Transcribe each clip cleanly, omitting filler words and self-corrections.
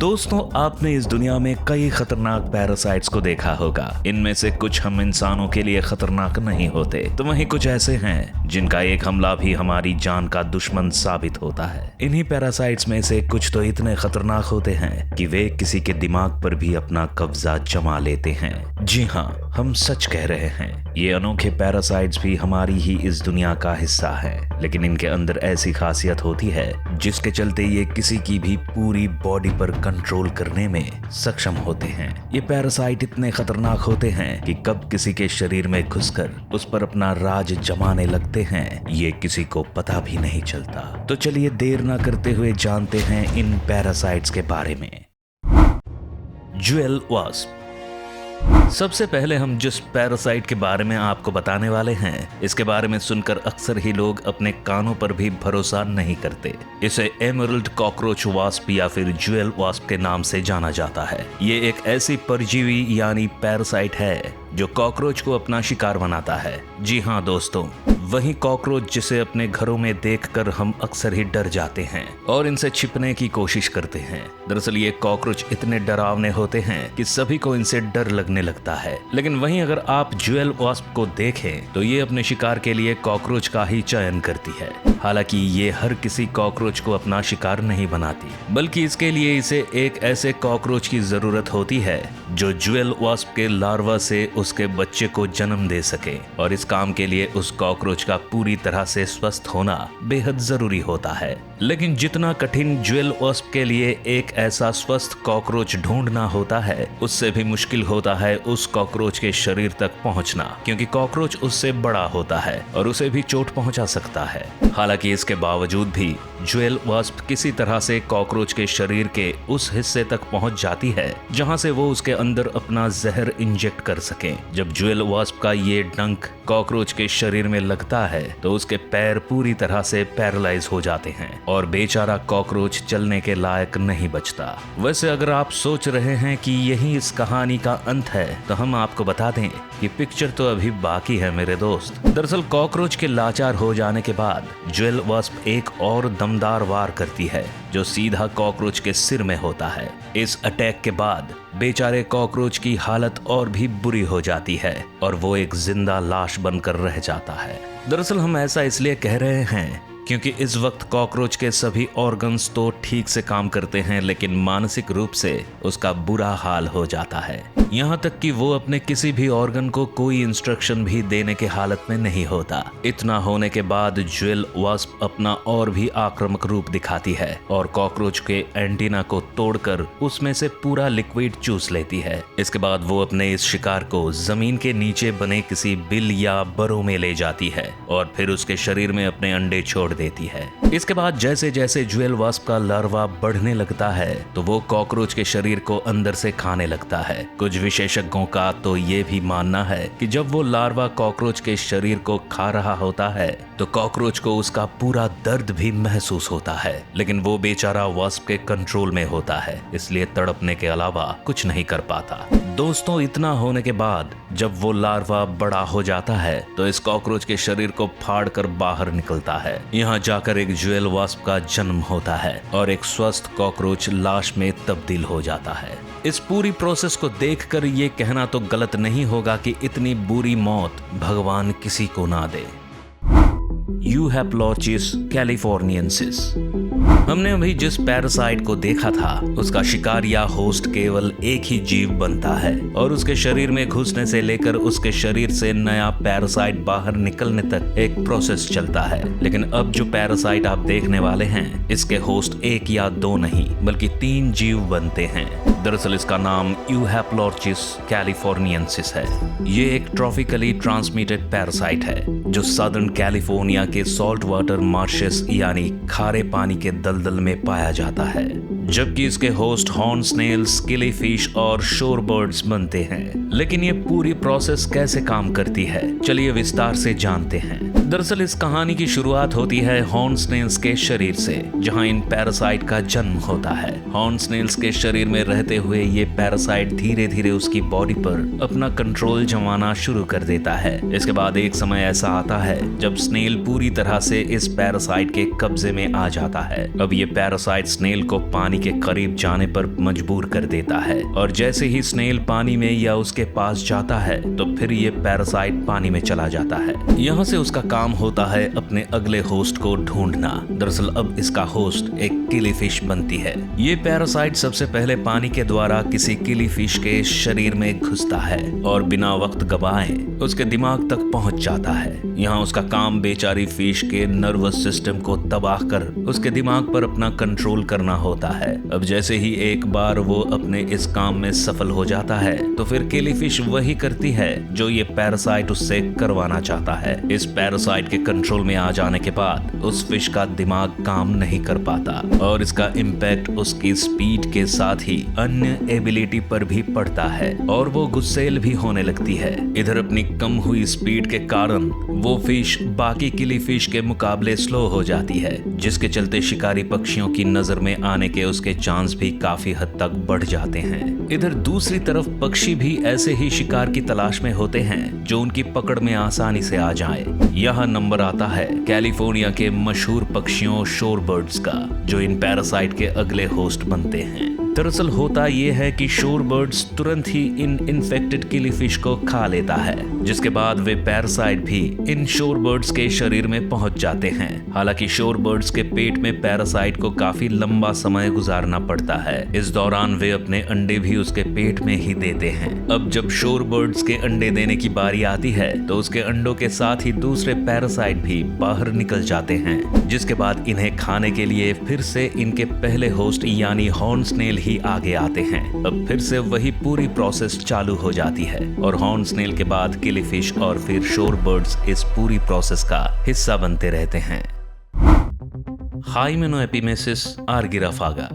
दोस्तों, आपने इस दुनिया में कई खतरनाक पैरासाइट्स को देखा होगा। इनमें से कुछ हम इंसानों के लिए खतरनाक नहीं होते, तो वहीं कुछ ऐसे हैं जिनका एक हमला भी हमारी जान का दुश्मन साबित होता है। इन्हीं पैरासाइट्स में से कुछ तो इतने खतरनाक होते हैं कि वे किसी के दिमाग पर भी अपना कब्जा जमा लेते हैं। जी हाँ, हम सच कह रहे हैं। ये अनोखे पैरासाइट्स भी हमारी ही इस दुनिया का हिस्सा है, लेकिन इनके अंदर ऐसी खासियत होती है जिसके चलते ये किसी की भी पूरी बॉडी पर कंट्रोल करने में सक्षम होते हैं। ये पैरासाइट इतने खतरनाक होते हैं कि कब किसी के शरीर में घुसकर उस पर अपना राज जमाने लगते हैं, ये किसी को पता भी नहीं चलता। तो चलिए देर ना करते हुए जानते हैं इन पैरासाइट्स के बारे में। Jewel wasp. सबसे पहले हम जिस पैरासाइट के बारे में आपको बताने वाले हैं, इसके बारे में सुनकर अक्सर ही लोग अपने कानों पर भी भरोसा नहीं करते। इसे एमरल्ड कॉकरोच वास्प या फिर ज्वेल वास्प के नाम से जाना जाता है। ये एक ऐसी परजीवी यानी पैरासाइट है जो कॉकरोच को अपना शिकार बनाता है। जी हाँ दोस्तों, वही कॉकरोच जिसे अपने घरों में देखकर हम अक्सर ही डर जाते हैं और इनसे छिपने की कोशिश करते हैं। दरअसल ये कॉकरोच इतने डरावने होते हैं कि सभी को इनसे डर लगने लगता है। लेकिन वहीं अगर आप ज्वेल वास्प को देखें तो ये अपने शिकार के लिए कॉकरोच का ही चयन करती है। हालांकि ये हर किसी कॉकरोच को अपना शिकार नहीं बनाती, बल्कि इसके लिए इसे एक ऐसे कॉकरोच की जरूरत होती है जो ज्वेल वास्प के लार्वा से उसके बच्चे को जन्म दे सके, और इस काम के लिए उस कॉकरोच का पूरी तरह से स्वस्थ होना बेहद जरूरी होता है। लेकिन जितना कठिन ज्वेल वास्प के लिए एक ऐसा स्वस्थ कॉकरोच ढूंढना होता है, उससे भी मुश्किल होता है उस कॉकरोच के शरीर तक पहुंचना, क्योंकि कॉकरोच उससे बड़ा होता है और उसे भी चोट पहुंचा सकता है। हालांकि इसके बावजूद भी ज्वेल वास्प किसी तरह से कॉकरोच के शरीर के उस हिस्से तक पहुंच जाती है जहां से वो उसके अंदर अपना जहर इंजेक्ट कर सके। जब ज्वेल वास्प का ये डंक कॉकरोच के शरीर में लगता है तो उसके पैर पूरी तरह से पैरालाइज हो जाते हैं और बेचारा कॉकरोच चलने के लायक नहीं बचता। वैसे अगर आप सोच रहे हैं कि यही इस कहानी का अंत है, तो हम आपको बता दें कि पिक्चर तो अभी बाकी है मेरे दोस्त। दरअसल कॉकरोच के लाचार हो जाने के बाद ज्वेल वास्प एक और दमदार वार करती है जो सीधा कॉकरोच के सिर में होता है। इस अटैक के बाद बेचारे कॉकरोच की हालत और भी बुरी हो जाती है और वो एक जिंदा लाश बनकर रह जाता है। दरअसल हम ऐसा इसलिए कह रहे हैं क्योंकि इस वक्त कॉकरोच के सभी ऑर्गन्स तो ठीक से काम करते हैं, लेकिन मानसिक रूप से उसका बुरा हाल हो जाता है। यहाँ तक कि वो अपने किसी भी ऑर्गन को कोई इंस्ट्रक्शन भी देने के हालत में नहीं होता। इतना होने के बाद ज्वेल वास्प अपना और भी आक्रामक रूप दिखाती है और कॉकरोच के एंटीना को तोड़कर उसमें से पूरा लिक्विड चूस लेती है। इसके बाद वो अपने इस शिकार को जमीन के नीचे बने किसी बिल या बरों में ले जाती है और फिर उसके शरीर में अपने अंडे छोड़ देती है। इसके बाद जैसे जैसे ज्वेल वास्प का लार्वा बढ़ने लगता है तो वो कॉकरोच के शरीर को अंदर से खाने लगता है। कुछ विशेषज्ञों का तो ये भी मानना है कि जब वो लार्वा कॉकरोच के शरीर को खा रहा होता है तो कॉकरोच को उसका पूरा दर्द भी महसूस होता है, लेकिन वो बेचारा वास्प के कंट्रोल में होता है, इसलिए तड़पने के अलावा कुछ नहीं कर पाता। दोस्तों, इतना होने के बाद जब वो लार्वा बड़ा हो जाता है तो इस कॉकरोच के शरीर को फाड़ कर बाहर निकलता है। यहाँ जाकर एक ज्वेल वास्प का जन्म होता है और एक स्वस्थ कॉकरोच लाश में तब्दील हो जाता है। इस पूरी प्रोसेस को देखकर ये कहना तो गलत नहीं होगा कि इतनी बुरी मौत भगवान किसी को ना दे। यूहैप्लॉर्चिस कैलिफोर्नियंसिस। हमने अभी जिस पैरासाइट को देखा था उसका शिकार या होस्ट केवल एक ही जीव बनता है और उसके शरीर में घुसने से लेकर उसके शरीर से नया पैरासाइट बाहर निकलने तक एक प्रोसेस चलता है। लेकिन अब जो पैरासाइट आप देखने वाले हैं, इसके होस्ट एक या दो नहीं बल्कि 3 जीव बनते हैं। दरअसल इसका नाम यूहैप्लॉर्चिस कैलिफोर्नियंसिस है। ये एक ट्रॉपिकली ट्रांसमिटेड पैरासाइट है जो सदर्न कैलिफोर्निया के सॉल्ट वाटर मार्शेस यानी खारे पानी के दलदल में पाया जाता है, जबकि इसके host horn snails, killifish और शोर बर्ड्स बनते हैं। लेकिन ये पूरी प्रोसेस कैसे काम करती है, चलिए विस्तार से जानते हैं। दरअसल इस कहानी की शुरुआत होती है हॉर्न स्नेल्स के शरीर से, जहां इन पैरासाइट का जन्म होता है। हॉर्न स्नेल्स के शरीर में रहते होते हुए ये पैरासाइट धीरे धीरे उसकी बॉडी पर अपना कंट्रोल जमाना शुरू कर देता है। इसके बाद एक समय ऐसा आता है जब स्नेल पूरी तरह से इस पैरासाइट के कब्जे में आ जाता है। अब ये पैरासाइट स्नेल को पानी के करीब जाने पर मजबूर कर देता है और जैसे ही स्नेल पानी में या उसके पास जाता है तो फिर ये पैरासाइट पानी में चला जाता है। यहाँ से उसका काम होता है अपने अगले होस्ट को ढूंढना। दरअसल अब इसका होस्ट एक किलीफिश बनती है। ये पैरासाइट सबसे पहले पानी के द्वारा किसी किलीफिश के शरीर में घुसता है और बिना वक्त गवाए उसके दिमाग तक पहुंच जाता है। यहाँ उसका काम बेचारी फिश के नर्वस सिस्टम को तबाह कर उसके दिमाग पर अपना कंट्रोल करना होता है। अब जैसे ही एक बार वो अपने इस काम में सफल हो जाता है तो फिर किलीफिश वही करती है जो ये पैरासाइट उससे करवाना चाहता है। इस पैरासाइट के कंट्रोल में आ जाने के बाद उस फिश का दिमाग काम नहीं कर पाता और इसका इम्पैक्ट उसकी स्पीड के साथ ही अन्य एबिलिटी पर भी पड़ता है और वो गुस्सेल भी होने लगती है। इधर अपनी कम हुई स्पीड के कारण वो फिश बाकी किलीफिश के मुकाबले स्लो हो जाती है, जिसके चलते शिकारी पक्षियों की नजर में आने के उसके चांस भी काफी हद तक बढ़ जाते हैं। इधर दूसरी तरफ पक्षी भी ऐसे ही शिकार की तलाश में होते हैं जो उनकी पकड़ में आसानी से आ जाए। यहाँ नंबर आता है कैलिफोर्निया के मशहूर पक्षियों शोरबर्ड्स का, जो इन पैरासाइट के अगले होस्ट बनते हैं। दरअसल होता यह है कि शोरबर्ड्स तुरंत ही इन इन्फेक्टेड किलीफिश को खा लेता है, जिसके बाद वे पैरासाइट भी इन शोरबर्ड्स के शरीर में पहुंच जाते हैं। हालांकि शोरबर्ड्स के पेट में पैरासाइट को काफी लंबा समय गुजारना पड़ता है। इस दौरान वे अपने अंडे भी उसके पेट में ही देते हैं। अब जब शोरबर्ड्स के अंडे देने की बारी आती है तो उसके अंडों के साथ ही दूसरे पैरासाइट भी बाहर निकल जाते हैं, जिसके बाद इन्हें खाने के लिए फिर से इनके पहले होस्ट यानी हॉर्न स्नेल ही आगे आते हैं। अब फिर से वही पूरी प्रोसेस चालू हो जाती है और हॉर्न स्नेल के बाद किलीफिश और फिर शोरबर्ड्स इस पूरी प्रोसेस का हिस्सा बनते रहते हैं। हाइमेनोएपिमेसिस आर्गीराफागा।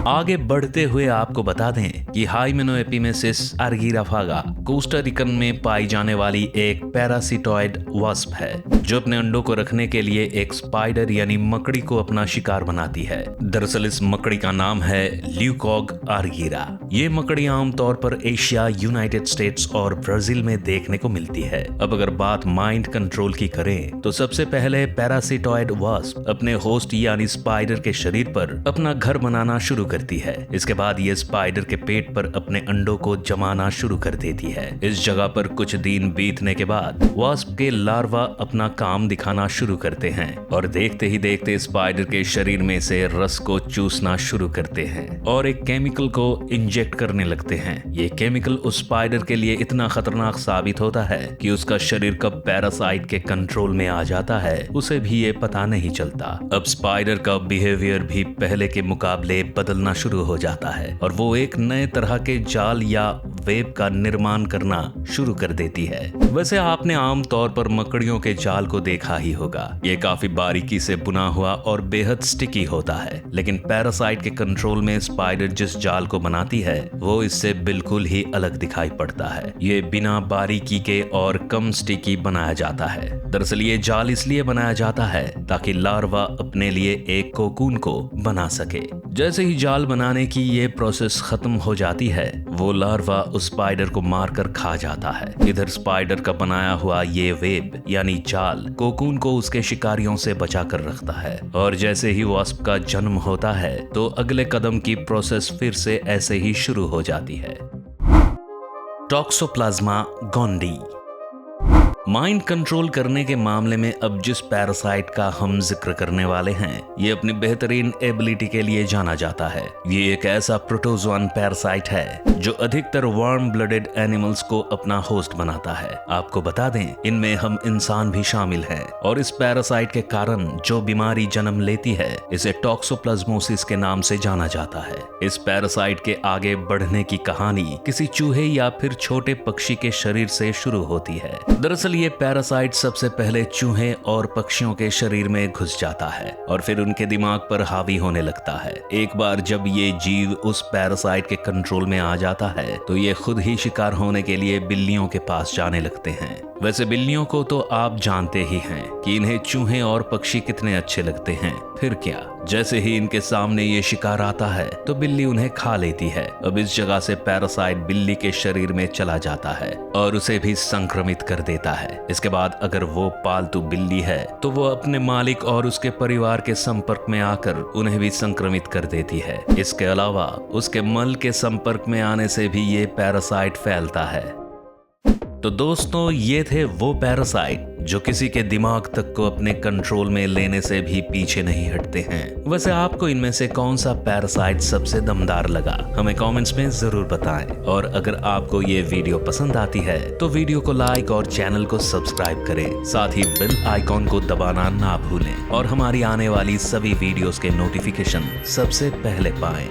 आगे बढ़ते हुए आपको बता दें कि हाइमेनोएपिमेसिस आर्गीराफागा कोस्टा रिकन में पाई जाने वाली एक पैरासिटॉइड वास्प है, जो अपने अंडों को रखने के लिए एक स्पाइडर यानी मकड़ी को अपना शिकार बनाती है। दरअसल इस मकड़ी का नाम है ल्यूकॉग आर्गीरा। ये मकड़ी आमतौर पर एशिया, यूनाइटेड स्टेट्स और ब्राजील में देखने को मिलती है। अब अगर बात माइंड कंट्रोल की करें तो सबसे पहले पैरासिटॉइड वास्प अपने होस्ट यानी स्पाइडर के शरीर पर अपना घर बनाना शुरू करती है। इसके बाद ये स्पाइडर के पेट पर अपने अंडों को जमाना शुरू कर देती है। इस जगह पर कुछ दिन बीतने के बाद वास्प के लार्वा अपना काम दिखाना शुरू करते हैं और देखते ही देखते स्पाइडर के शरीर में से रस को चूसना शुरू करते हैं और एक केमिकल को इंजेक्ट करने लगते हैं। ये केमिकल उस स्पाइडर के लिए इतना खतरनाक साबित होता है कि उसका शरीर कब पैरासाइट के कंट्रोल में आ जाता है उसे भी ये पता नहीं चलता। अब स्पाइडर का बिहेवियर भी पहले के मुकाबले बदलना शुरू हो जाता है और वो एक नए तरह के जाल या वेब का निर्माण करना शुरू कर देती है। वैसे आपने आमतौर पर मकड़ियों के जाल को देखा ही होगा। ये काफी बारीकी से बुना हुआ और बेहद स्टिकी होता है, लेकिन पैरासाइट के कंट्रोल में स्पाइडर जिस जाल को बनाती है वो इससे बिल्कुल ही अलग दिखाई पड़ता है। ये बिना बारीकी के और कम स्टिकी बनाया जाता है। दरअसल ये जाल इसलिए बनाया जाता है ताकि लार्वा अपने लिए एक कोकून को बना सके। जैसे ही जाल बनाने की ये प्रोसेस खत्म हो जाती है वो लार्वा उस स्पाइडर को मारकर खा जाता है। इधर स्पाइडर का बनाया हुआ ये वेब यानी जाल कोकून को उसके शिकारियों से बचा कर रखता है और जैसे ही वास्प का जन्म होता है तो अगले कदम की प्रोसेस फिर से ऐसे ही शुरू हो जाती है। टॉक्सोप्लाज्मा गोंडी। माइंड कंट्रोल करने के मामले में अब जिस पैरासाइट का हम जिक्र करने वाले हैं ये अपनी बेहतरीन एबिलिटी के लिए जाना जाता है। ये एक ऐसा प्रोटोजोआन पैरासाइट है जो अधिकतर वार्म ब्लडेड एनिमल्स को अपना होस्ट बनाता है। आपको बता दें इनमें हम इंसान भी शामिल हैं और इस पैरासाइट के कारण जो बीमारी जन्म लेती है इसे टॉक्सोप्लाज्मोसिस के नाम से जाना जाता है। इस पैरासाइट के आगे बढ़ने की कहानी किसी चूहे या फिर छोटे पक्षी के शरीर से शुरू होती है। दरअसल दरअसल ये पैरासाइट सबसे पहले चूहे और पक्षियों के शरीर में घुस जाता है और फिर उनके दिमाग पर हावी होने लगता है। एक बार जब ये जीव उस पैरासाइट के कंट्रोल में आ जाता है तो ये खुद ही शिकार होने के लिए बिल्लियों के पास जाने लगते हैं। वैसे बिल्लियों को तो आप जानते ही हैं कि इन्हें चूहे और पक्षी कितने अच्छे लगते हैं। फिर क्या, जैसे ही इनके सामने ये शिकार आता है तो बिल्ली उन्हें खा लेती है। अब इस जगह से पैरासाइट बिल्ली के शरीर में चला जाता है और उसे भी संक्रमित कर देता है। इसके बाद अगर वो पालतू बिल्ली है तो वो अपने मालिक और उसके परिवार के संपर्क में आकर उन्हें भी संक्रमित कर देती है। इसके अलावा उसके मल के संपर्क में आने से भी ये पैरासाइट फैलता है। तो दोस्तों, ये थे वो पैरासाइट जो किसी के दिमाग तक को अपने कंट्रोल में लेने से भी पीछे नहीं हटते हैं। वैसे आपको इनमें से कौन सा पैरासाइट सबसे दमदार लगा, हमें कमेंट्स में जरूर बताएं। और अगर आपको ये वीडियो पसंद आती है तो वीडियो को लाइक और चैनल को सब्सक्राइब करें। साथ ही बेल आइकॉन को दबाना ना भूलें और हमारी आने वाली सभी वीडियोस के नोटिफिकेशन सबसे पहले पाएं।